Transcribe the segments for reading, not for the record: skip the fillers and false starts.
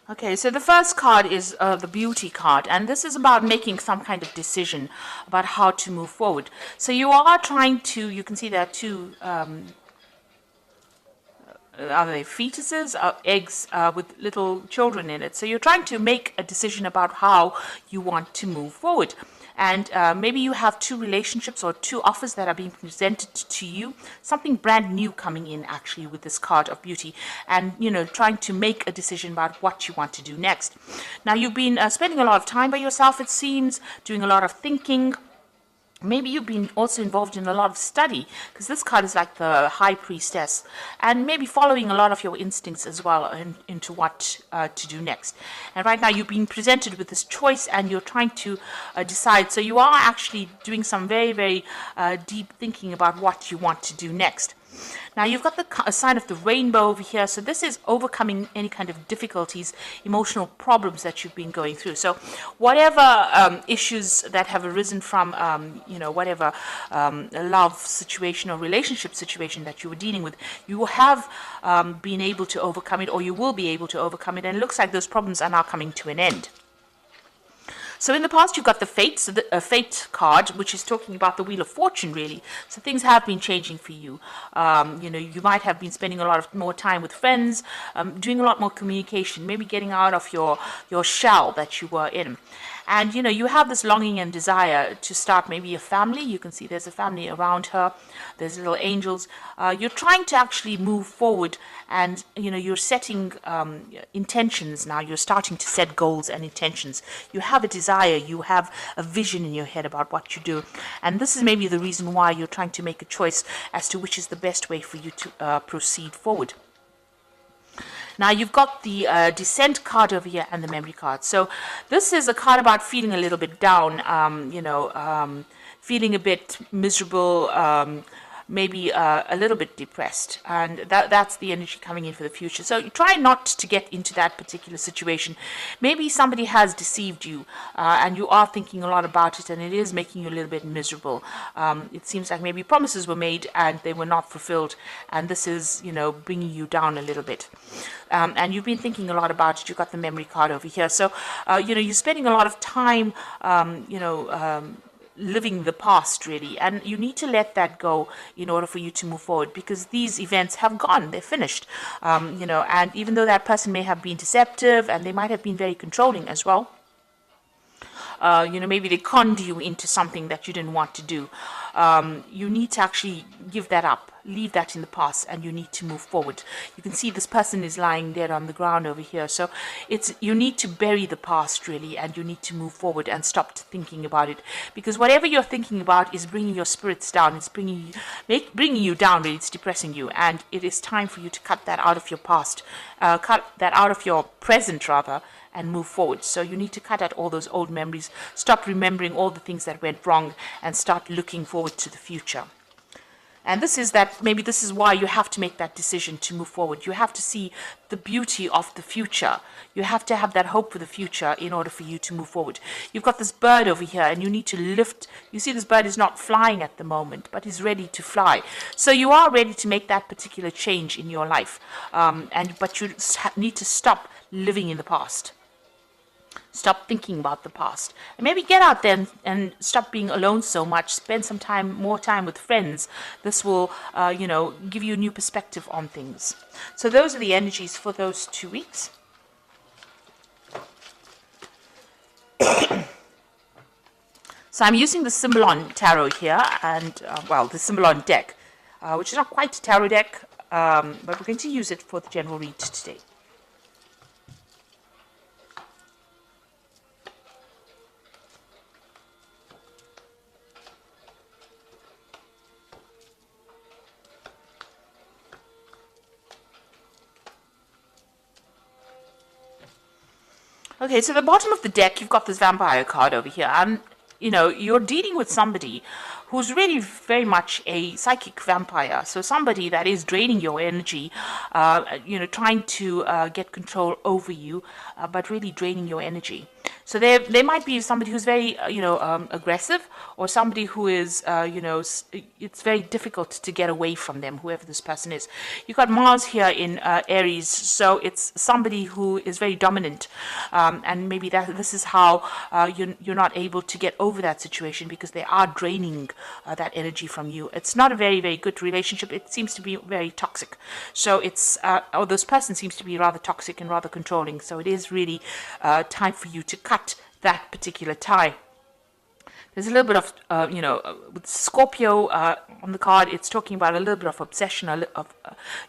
Okay, so the first card is the beauty card, and this is about making some kind of decision about how to move forward. So you are trying to, you can see there are two, are they fetuses, eggs with little children in it. So you're trying to make a decision about how you want to move forward. And maybe you have two relationships or two offers that are being presented to you, something brand new coming in actually with this card of beauty, and trying to make a decision about what you want to do next. Now you've been spending a lot of time by yourself, it seems, doing a lot of thinking. Maybe you've been also involved in a lot of study, because this card is like the high priestess, and maybe following a lot of your instincts as well into what to do next. And right now you've been presented with this choice and you're trying to decide. So you are actually doing some very, very deep thinking about what you want to do next. Now you've got the sign of the rainbow over here. So this is overcoming any kind of difficulties, emotional problems that you've been going through. So whatever issues that have arisen from, whatever love situation or relationship situation that you were dealing with, you have been able to overcome it, or you will be able to overcome it. And it looks like those problems are now coming to an end. So in the past, you've got the Fate, so the Fate card, which is talking about the Wheel of Fortune, really. So things have been changing for you. You might have been spending a lot of more time with friends, doing a lot more communication, maybe getting out of your shell that you were in. And, you have this longing and desire to start maybe a family. You can see there's a family around her. There's little angels. You're trying to actually move forward, and, you're setting intentions now. You're starting to set goals and intentions. You have a desire. You have a vision in your head about what you do. And this is maybe the reason why you're trying to make a choice as to which is the best way for you to proceed forward. Now you've got the Descent card over here and the Memory card. So this is a card about feeling a little bit down, feeling a bit miserable, maybe a little bit depressed, and that's the energy coming in for the future. So you try not to get into that particular situation. Maybe somebody has deceived you, and you are thinking a lot about it, and it is making you a little bit miserable. It seems like maybe promises were made and they were not fulfilled, and this is bringing you down a little bit. And you've been thinking a lot about it. You've got the Memory card over here. So you're spending a lot of time living the past, really, and you need to let that go in order for you to move forward, because these events have gone, they're finished, and even though that person may have been deceptive and they might have been very controlling as well, maybe they conned you into something that you didn't want to do. You need to actually give that up, leave that in the past, and you need to move forward. You can see this person is lying dead on the ground over here. So you need to bury the past, really, and you need to move forward and stop thinking about it, because whatever you're thinking about is bringing your spirits down. It's bringing you down, really. It's depressing you, and it is time for you to cut that out of your past, cut that out of your present, rather, and move forward. So you need to cut out all those old memories, stop remembering all the things that went wrong, and start looking forward to the future. And maybe this is why you have to make that decision to move forward. You have to see the beauty of the future. You have to have that hope for the future in order for you to move forward. You've got this bird over here, and you need to lift. You see this bird is not flying at the moment, but is ready to fly. So you are ready to make that particular change in your life. But you need to stop living in the past. Stop thinking about the past, and maybe get out there and stop being alone so much. Spend some more time with friends. This will, give you a new perspective on things. So those are the energies for those 2 weeks. So I'm using the Symbolon Tarot here, and the Symbolon deck, which is not quite a tarot deck, but we're going to use it for the general read today. Okay, so at the bottom of the deck, you've got this Vampire card over here, and, you're dealing with somebody who's really very much a psychic vampire. So somebody that is draining your energy, trying to get control over you, but really draining your energy. So there might be somebody who's very, aggressive, or somebody who is, it's very difficult to get away from them, whoever this person is. You've got Mars here in Aries, so it's somebody who is very dominant, and maybe this is how you're not able to get over that situation, because they are draining that energy from you. It's not a very, very good relationship. It seems to be very toxic. So or this person seems to be rather toxic and rather controlling. So it is really time for you to cut that particular tie. There's a little bit of, with Scorpio on the card, it's talking about a little bit of obsession, a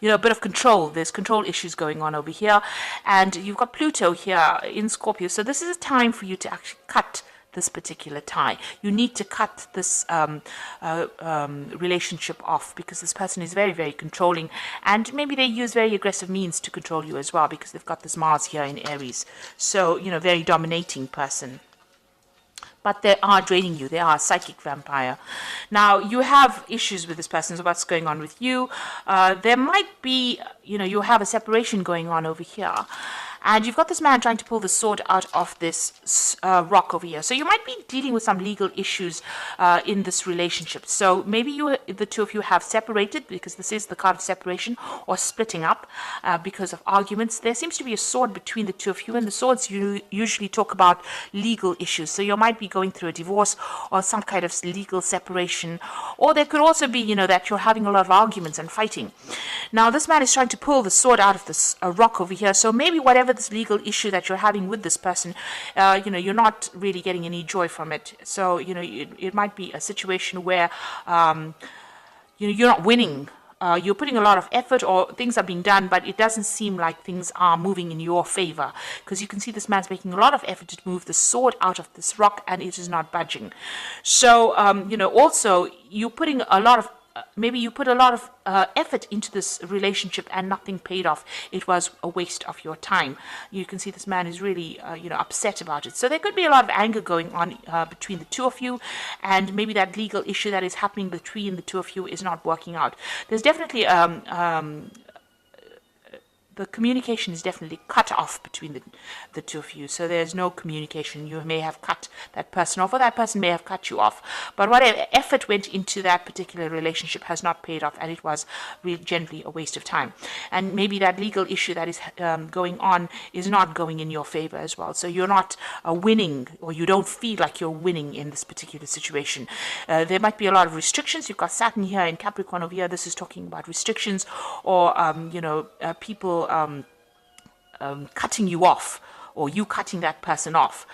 bit of control. There's control issues going on over here. And you've got Pluto here in Scorpio. So this is a time for you to actually cut this particular tie. You need to cut this relationship off, because this person is very, very controlling, and maybe they use very aggressive means to control you as well, because they've got this Mars here in Aries. So, very dominating person. But they are draining you. They are a psychic vampire. Now, you have issues with this person, so what's going on with you? There might be, you have a separation going on over here. And you've got this man trying to pull the sword out of this rock over here. So you might be dealing with some legal issues in this relationship. So maybe the two of you have separated, because this is the card of separation, or splitting up because of arguments. There seems to be a sword between the two of you, and the swords usually talk about legal issues. So you might be going through a divorce or some kind of legal separation. Or there could also be, that you're having a lot of arguments and fighting. Now, this man is trying to pull the sword out of this rock over here. So maybe whatever this legal issue that you're having with this person, you're not really getting any joy from it. So, it might be a situation where, you're not winning. You're putting a lot of effort, or things are being done, but it doesn't seem like things are moving in your favor, because you can see this man's making a lot of effort to move the sword out of this rock, and it is not budging. So, also you're putting a lot of maybe you put a lot of effort into this relationship and nothing paid off. It was a waste of your time. You can see this man is really, upset about it. So there could be a lot of anger going on between the two of you, and maybe that legal issue that is happening between the two of you is not working out. There's definitely the communication is definitely cut off between the two of you. So there's no communication. You may have cut that person off, or that person may have cut you off. But whatever effort went into that particular relationship has not paid off, and it was really generally a waste of time. And maybe that legal issue that is going on is not going in your favor as well. So you're not winning, or you don't feel like you're winning in this particular situation. There might be a lot of restrictions. You've got Saturn here in Capricorn over here. This is talking about restrictions, or people cutting you off, or you cutting that person off,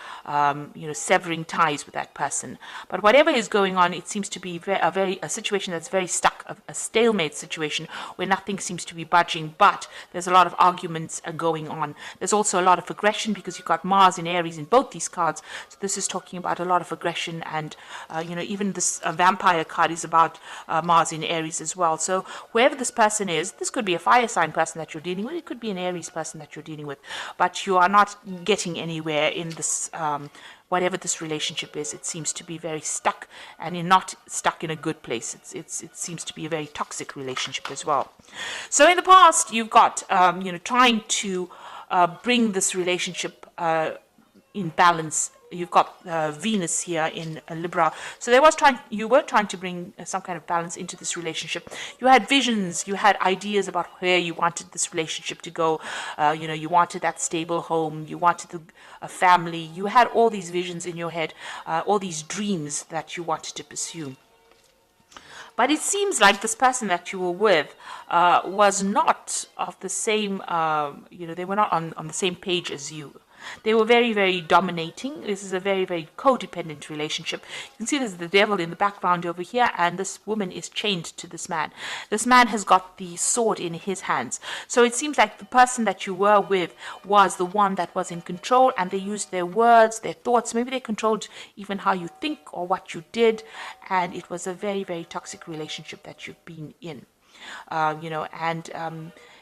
severing ties with that person. But whatever is going on, it seems to be a situation that's very stuck, a stalemate situation where nothing seems to be budging, but there's a lot of arguments going on. There's also a lot of aggression, because you've got Mars in Aries in both these cards. So this is talking about a lot of aggression, and, even this vampire card is about Mars in Aries as well. So whoever this person is, this could be a fire sign person that you're dealing with. It could be an Aries person that you're dealing with, but you are not getting anywhere in this, whatever this relationship is. It seems to be very stuck, and you're not stuck in a good place. It seems to be a very toxic relationship as well. So in the past, you've got, trying to bring this relationship in balance. You've got Venus here in Libra. So you were trying to bring some kind of balance into this relationship. You had visions, you had ideas about where you wanted this relationship to go. You wanted that stable home, you wanted a family. You had all these visions in your head, all these dreams that you wanted to pursue. But it seems like this person that you were with was not of the same, they were not on the same page as you. They were very, very dominating. This is a very, very codependent relationship. You can see there's the devil in the background over here, and this woman is chained to this man. This man has got the sword in his hands. So it seems like the person that you were with was the one that was in control, and they used their words, their thoughts. Maybe they controlled even how you think or what you did, and it was a very, very toxic relationship that you've been in.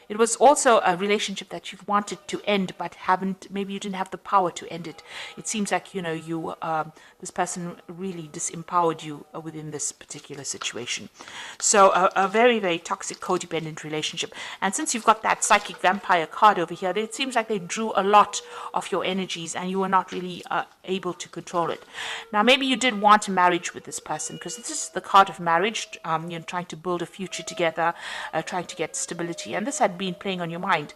It was also a relationship that you've wanted to end, but haven't. Maybe you didn't have the power to end it. It seems like this person really disempowered you within this particular situation. So a very, very toxic, codependent relationship. And since you've got that psychic vampire card over here, it seems like they drew a lot of your energies, and you were not really able to control it. Now, maybe you did want a marriage with this person, because this is the card of marriage. Trying to build a future together, trying to get stability, and this had been playing on your mind.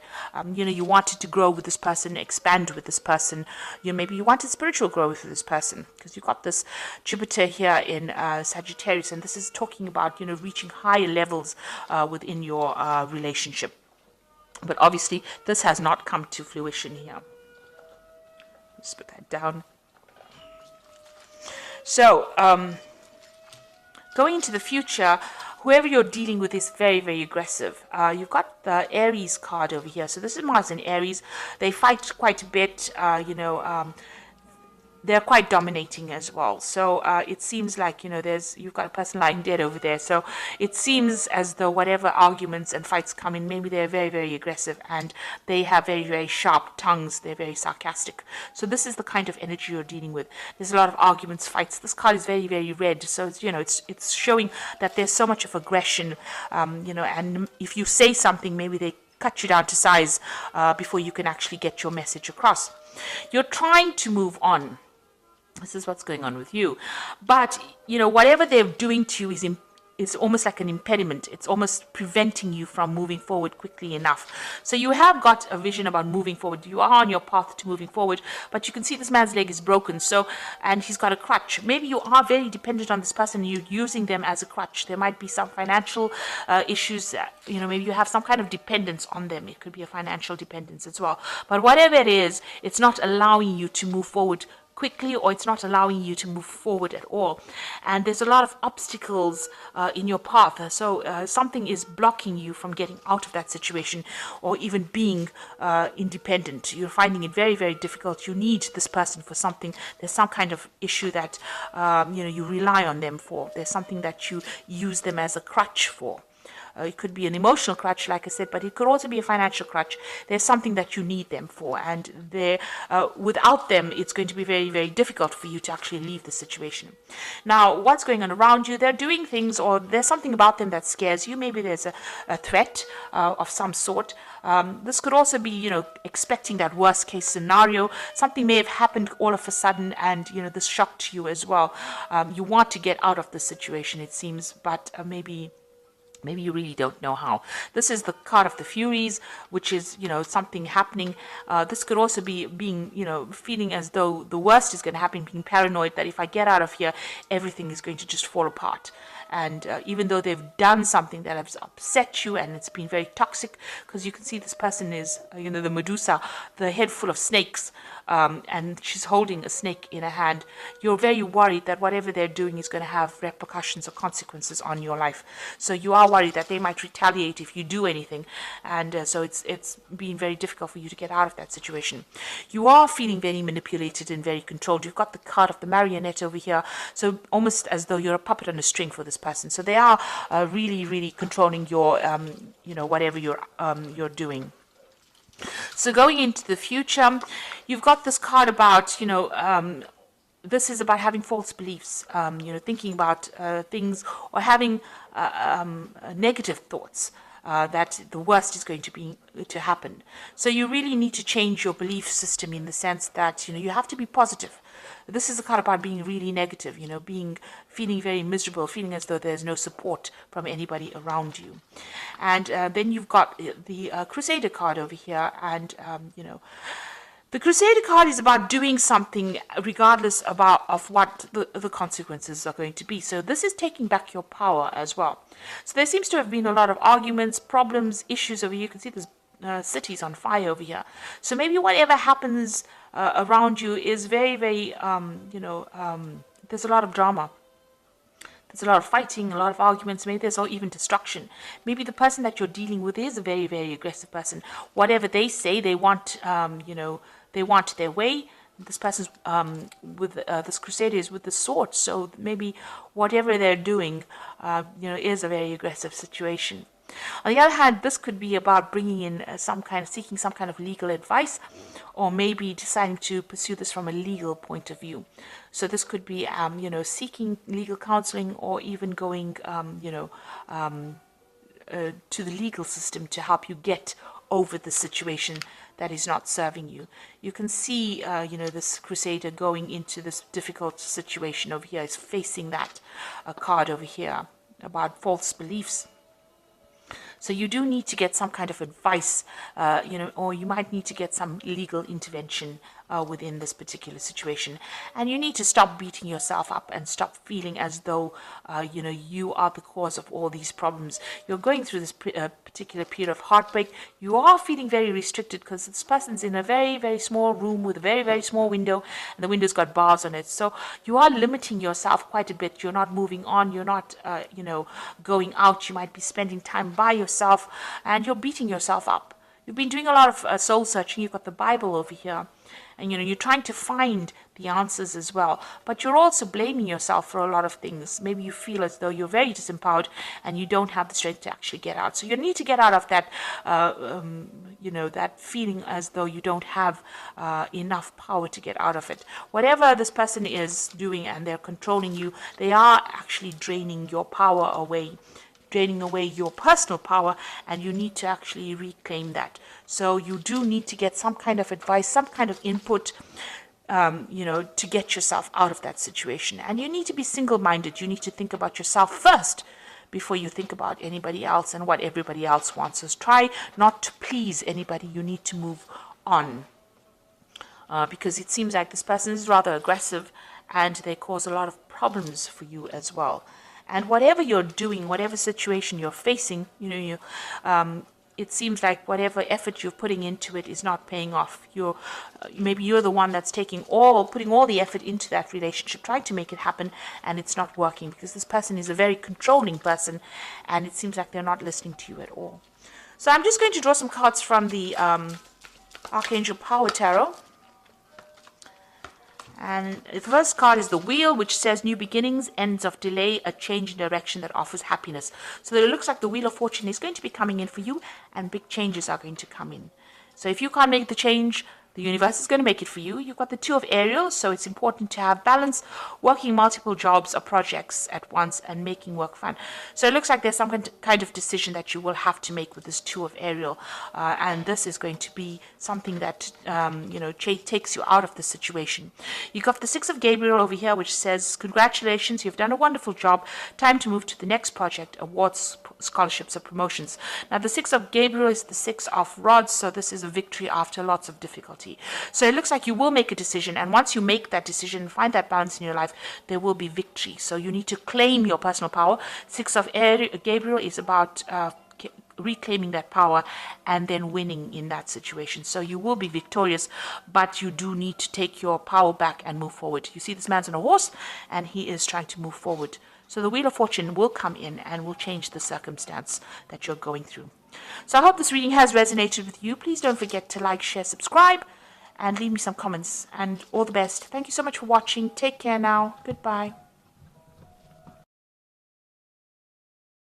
You wanted to grow with this person, expand with this person. Maybe you wanted spiritual growth with this person, because you've got this Jupiter here in Sagittarius, and this is talking about reaching higher levels within your relationship. But obviously, this has not come to fruition here. Let's put that down. So, going into the future, whoever you're dealing with is very, very aggressive. You've got the Aries card over here. So this is Mars and Aries. They fight quite a bit, they're quite dominating as well. So it seems like, you've got a person lying dead over there. So it seems as though whatever arguments and fights come in, maybe they're very, very aggressive, and they have very, very sharp tongues. They're very sarcastic. So this is the kind of energy you're dealing with. There's a lot of arguments, fights. This card is very, very red. So it's showing that there's so much of aggression, and if you say something, maybe they cut you down to size before you can actually get your message across. You're trying to move on. This is what's going on with you. But, whatever they're doing to you is almost like an impediment. It's almost preventing you from moving forward quickly enough. So you have got a vision about moving forward. You are on your path to moving forward, but you can see this man's leg is broken. And he's got a crutch. Maybe you are very dependent on this person. You're using them as a crutch. There might be some financial issues. Maybe you have some kind of dependence on them. It could be a financial dependence as well. But whatever it is, it's not allowing you to move forward quickly, or it's not allowing you to move forward at all. And there's a lot of obstacles in your path. So something is blocking you from getting out of that situation, or even being independent. You're finding it very, very difficult. You need this person for something. There's some kind of issue that you rely on them for. There's something that you use them as a crutch for. It could be an emotional crutch, like I said, but it could also be a financial crutch. There's something that you need them for, and without them, it's going to be very, very difficult for you to actually leave the situation. Now, what's going on around you? They're doing things, or there's something about them that scares you. Maybe there's a threat of some sort. This could also be, expecting that worst case scenario. Something may have happened all of a sudden, and, this shocked you as well. You want to get out of the situation, it seems, but maybe you really don't know how. This is the card of the Furies, which is, something happening. This could also be being, feeling as though the worst is going to happen, being paranoid that if I get out of here, everything is going to just fall apart. And even though they've done something that has upset you, and it's been very toxic, because you can see this person is, the Medusa, the head full of snakes, and she's holding a snake in her hand. You're very worried that whatever they're doing is going to have repercussions or consequences on your life. So you are worried that they might retaliate if you do anything, and so it's been very difficult for you to get out of that situation. You are feeling very manipulated and very controlled. You've got the card of the marionette over here, so almost as though you're a puppet on a string for this person. So they are really, really controlling your, whatever you're doing. So going into the future, you've got this card about, this is about having false beliefs, thinking about things, or having negative thoughts. That the worst is going to happen. So you really need to change your belief system, in the sense that, you have to be positive. This is a card about being really negative, feeling very miserable, feeling as though there's no support from anybody around you. And then you've got the Crusader card over here, and, the Crusader card is about doing something regardless of what the consequences are going to be. So this is taking back your power as well. So there seems to have been a lot of arguments, problems, issues over here. You can see there's cities on fire over here. So maybe whatever happens around you is very, very, there's a lot of drama. There's a lot of fighting, a lot of arguments. Maybe there's even destruction. Maybe the person that you're dealing with is a very, very aggressive person. Whatever they say, they want, they want their way. This person's with this Crusader is with the sword. So maybe whatever they're doing, is a very aggressive situation. On the other hand, this could be about bringing in seeking some kind of legal advice, or maybe deciding to pursue this from a legal point of view. So this could be, seeking legal counseling, or even going, to the legal system to help you get over the situation that is not serving you. You can see, this crusader going into this difficult situation over here. Is facing that card over here about false beliefs. So you do need to get some kind of advice, or you might need to get some legal intervention within this particular situation. And you need to stop beating yourself up and stop feeling as though, you are the cause of all these problems. You're going through this particular period of heartbreak. You are feeling very restricted because this person's in a very, very small room with a very, very small window, and the window's got bars on it. So you are limiting yourself quite a bit. You're not moving on. You're not, going out. You might be spending time by yourself, and you're beating yourself up. You've been doing a lot of soul searching. You've got the Bible over here. And, you're trying to find the answers as well. But you're also blaming yourself for a lot of things. Maybe you feel as though you're very disempowered and you don't have the strength to actually get out. So you need to get out of that, that feeling as though you don't have enough power to get out of it. Whatever this person is doing and they're controlling you, they are actually draining your power away, draining away your personal power, and you need to actually reclaim that. So you do need to get some kind of advice, some kind of input, to get yourself out of that situation. And you need to be single-minded. You need to think about yourself first before you think about anybody else and what everybody else wants. So try not to please anybody. You need to move on. Because it seems like this person is rather aggressive, and they cause a lot of problems for you as well. And whatever you're doing, whatever situation you're facing, it seems like whatever effort you're putting into it is not paying off. Maybe you're the one that's putting all the effort into that relationship, trying to make it happen, and it's not working because this person is a very controlling person, and it seems like they're not listening to you at all. So I'm just going to draw some cards from the Archangel Power Tarot. And the first card is the Wheel, which says new beginnings, ends of delay, a change in direction that offers happiness. So it looks like the Wheel of Fortune is going to be coming in for you, and big changes are going to come in. So if you can't make the change, the universe is going to make it for you. You've got the Two of Ariel, so it's important to have balance, working multiple jobs or projects at once and making work fun. So it looks like there's some kind of decision that you will have to make with this Two of Ariel, and this is going to be something that takes you out of the situation. You've got the Six of Gabriel over here, which says, congratulations, you've done a wonderful job. Time to move to the next project, awards, scholarships, or promotions. Now the Six of Gabriel is the Six of Rods, so this is a victory after lots of difficulty. So it looks like you will make a decision, and once you make that decision, find that balance in your life, there will be victory. So you need to claim your personal power. Six of Gabriel is about reclaiming that power and then winning in that situation. So you will be victorious, but you do need to take your power back and move forward. You see this man's on a horse, and he is trying to move forward. So the Wheel of Fortune will come in and will change the circumstance that you're going through. So I hope this reading has resonated with you. Please don't forget to like, share, subscribe, and leave me some comments. And all the best. Thank you so much for watching. Take care now. Goodbye.